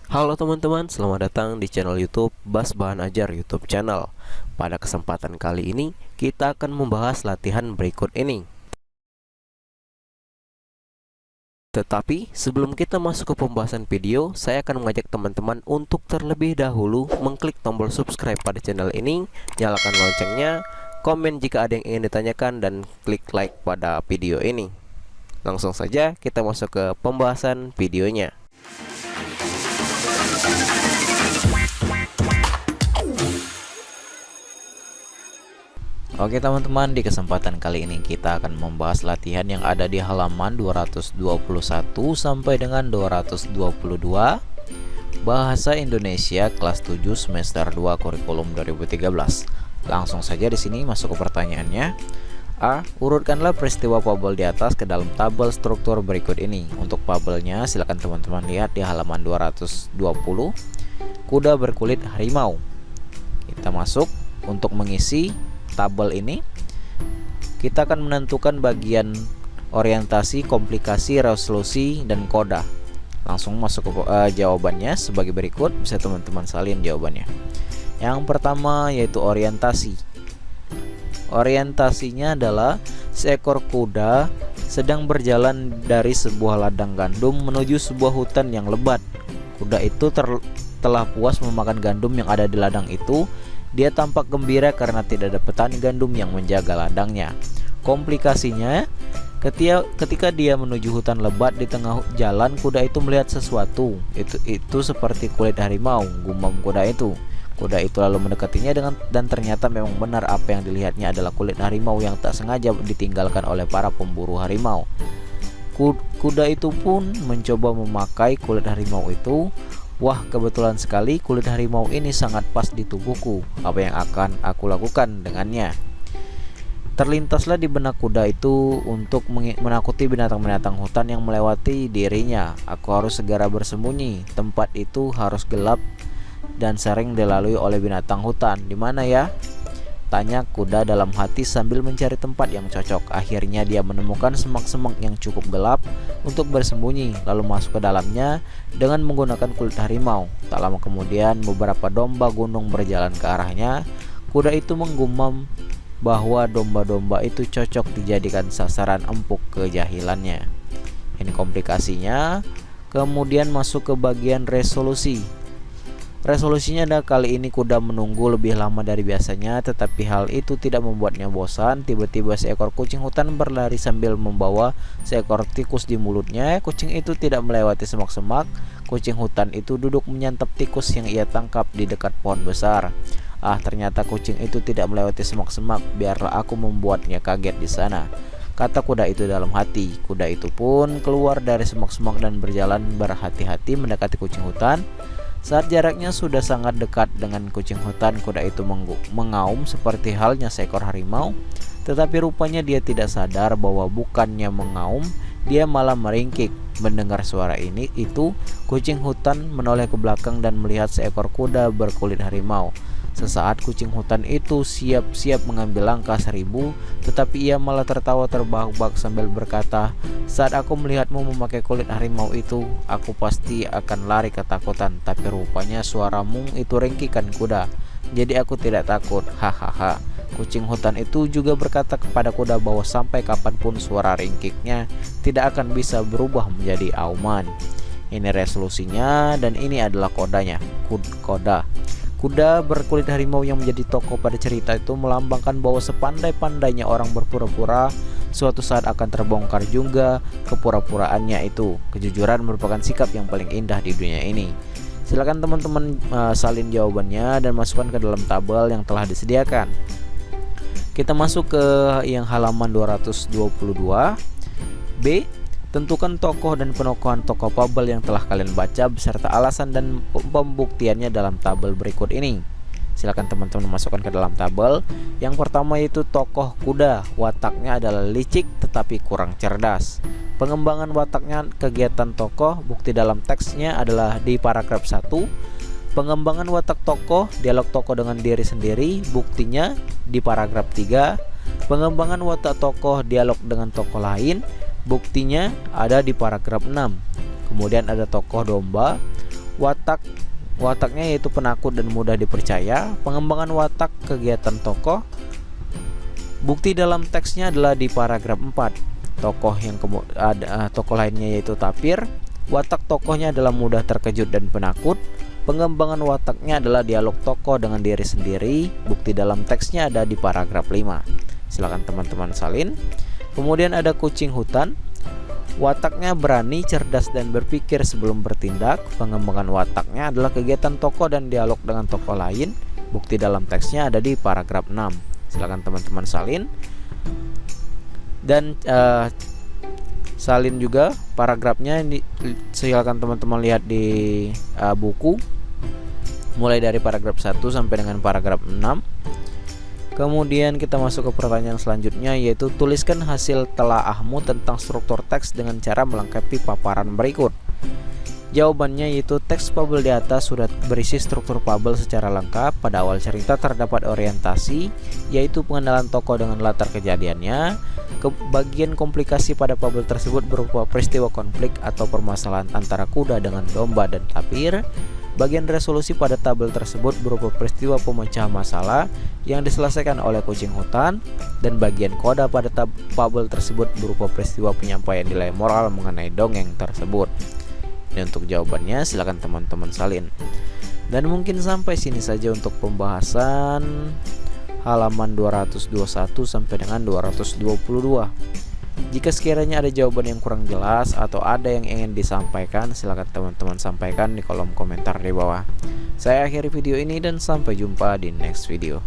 Halo teman-teman, selamat datang di channel YouTube Bas Bahan Ajar YouTube channel. Pada kesempatan kali ini, kita akan membahas latihan berikut ini. Tetapi, sebelum kita masuk ke pembahasan video, saya akan mengajak teman-teman untuk terlebih dahulu mengklik tombol subscribe pada channel ini, nyalakan loncengnya, komen jika ada yang ingin ditanyakan, dan klik like pada video ini. Langsung saja kita masuk ke pembahasan videonya. Oke teman-teman, di kesempatan kali ini kita akan membahas latihan yang ada di halaman 221 sampai dengan 222 Bahasa Indonesia kelas 7 semester 2 kurikulum 2013. Langsung saja di sini masuk ke pertanyaannya. A. Urutkanlah peristiwa tabel di atas ke dalam tabel struktur berikut ini. Untuk tabelnya silakan teman-teman lihat di halaman 220. Kuda berkulit harimau. Kita masuk untuk mengisi tabel ini. Kita akan menentukan bagian orientasi, komplikasi, resolusi, dan koda. Langsung masuk ke jawabannya sebagai berikut. Bisa teman-teman salin jawabannya. Yang pertama yaitu orientasi. Orientasinya adalah seekor kuda sedang berjalan dari sebuah ladang gandum menuju sebuah hutan yang lebat. Kuda itu telah puas memakan gandum yang ada di ladang itu. Dia tampak gembira karena tidak ada petani gandum yang menjaga ladangnya. Komplikasinya, ketika dia menuju hutan lebat, di tengah jalan kuda itu melihat sesuatu. Itu seperti kulit harimau, gumam kuda itu. Kuda itu lalu mendekatinya dan ternyata memang benar apa yang dilihatnya adalah kulit harimau yang tak sengaja ditinggalkan oleh para pemburu harimau. Kuda itu pun mencoba memakai kulit harimau itu. Wah, kebetulan sekali kulit harimau ini sangat pas di tubuhku. Apa yang akan aku lakukan dengannya? Terlintaslah di benak kuda itu untuk menakuti binatang-binatang hutan yang melewati dirinya. Aku harus segera bersembunyi. Tempat itu harus gelap dan sering dilalui oleh binatang hutan. Di mana ya? Tanya kuda dalam hati sambil mencari tempat yang cocok. Akhirnya dia menemukan semak-semak yang cukup gelap untuk bersembunyi, lalu masuk ke dalamnya dengan menggunakan kulit harimau. Tak lama kemudian beberapa domba gunung berjalan ke arahnya. Kuda itu menggumam bahwa domba-domba itu cocok dijadikan sasaran empuk kejahilannya. Ini komplikasinya. Kemudian masuk ke bagian resolusi. Resolusinya adalah kali ini kuda menunggu lebih lama dari biasanya, tetapi hal itu tidak membuatnya bosan. Tiba-tiba seekor kucing hutan berlari sambil membawa seekor tikus di mulutnya. Kucing itu tidak melewati semak-semak. Kucing hutan itu duduk menyantap tikus yang ia tangkap di dekat pohon besar. Ternyata kucing itu tidak melewati semak-semak. Biarlah aku membuatnya kaget di sana, kata kuda itu dalam hati. Kuda itu pun keluar dari semak-semak dan berjalan berhati-hati mendekati kucing hutan. Saat jaraknya sudah sangat dekat dengan kucing hutan, kuda itu mengaum seperti halnya seekor harimau. Tetapi rupanya dia tidak sadar bahwa bukannya mengaum, dia malah meringkik. Mendengar suara itu kucing hutan menoleh ke belakang dan melihat seekor kuda berkulit harimau. Sesaat kucing hutan itu siap-siap mengambil langkah 1000, tetapi ia malah tertawa terbahak-bahak sambil berkata, "Saat aku melihatmu memakai kulit harimau itu, aku pasti akan lari ketakutan. Tapi rupanya suaramu itu ringkikan kuda. Jadi aku tidak takut. Hahaha." Kucing hutan itu juga berkata kepada kuda bahwa sampai kapanpun suara ringkiknya tidak akan bisa berubah menjadi auman. Ini resolusinya dan ini adalah kodanya. Koda. Kuda berkulit harimau yang menjadi tokoh pada cerita itu melambangkan bahwa sepandai-pandainya orang berpura-pura, suatu saat akan terbongkar juga kepura-puraannya itu. Kejujuran merupakan sikap yang paling indah di dunia ini. Silakan teman-teman salin jawabannya dan masukkan ke dalam tabel yang telah disediakan. Kita masuk ke yang halaman 222. B. Tentukan tokoh dan penokohan tokoh fabel yang telah kalian baca beserta alasan dan pembuktiannya dalam tabel berikut ini. Silakan teman-teman masukkan ke dalam tabel. Yang pertama yaitu tokoh kuda. Wataknya adalah licik tetapi kurang cerdas. Pengembangan wataknya kegiatan tokoh. Bukti dalam teksnya adalah di paragraf 1. Pengembangan watak tokoh, dialog tokoh dengan diri sendiri. Buktinya di paragraf 3. Pengembangan watak tokoh, dialog dengan tokoh lain. Buktinya ada di paragraf 6. Kemudian ada tokoh domba. Wataknya yaitu penakut dan mudah dipercaya. Pengembangan watak kegiatan tokoh. Bukti dalam teksnya adalah di paragraf 4. Tokoh lainnya yaitu tapir. Watak tokohnya adalah mudah terkejut dan penakut. Pengembangan wataknya adalah dialog tokoh dengan diri sendiri. Bukti dalam teksnya ada di paragraf 5. Silakan teman-teman salin. Kemudian ada kucing hutan. Wataknya berani, cerdas, dan berpikir sebelum bertindak. Pengembangan wataknya adalah kegiatan tokoh dan dialog dengan tokoh lain. Bukti dalam teksnya ada di paragraf 6. Silakan teman-teman salin. Dan salin juga paragrafnya. Silakan teman-teman lihat di buku. Mulai dari paragraf 1 sampai dengan paragraf 6. Kemudian kita masuk ke pertanyaan selanjutnya, yaitu tuliskan hasil telaahmu tentang struktur teks dengan cara melengkapi paparan berikut. Jawabannya yaitu teks fabel di atas sudah berisi struktur fabel secara lengkap. Pada awal cerita terdapat orientasi, yaitu pengenalan tokoh dengan latar kejadiannya. Bagian komplikasi pada fabel tersebut berupa peristiwa konflik atau permasalahan antara kuda dengan domba dan tapir. Bagian resolusi pada tabel tersebut berupa peristiwa pemecah masalah yang diselesaikan oleh kucing hutan, dan bagian koda pada fabel tersebut berupa peristiwa penyampaian nilai moral mengenai dongeng tersebut. Ini untuk jawabannya, silakan teman-teman salin. Dan mungkin sampai sini saja untuk pembahasan halaman 221 sampai dengan 222. Jika sekiranya ada jawaban yang kurang jelas atau ada yang ingin disampaikan, silakan teman-teman sampaikan di kolom komentar di bawah. Saya akhiri video ini dan sampai jumpa di next video.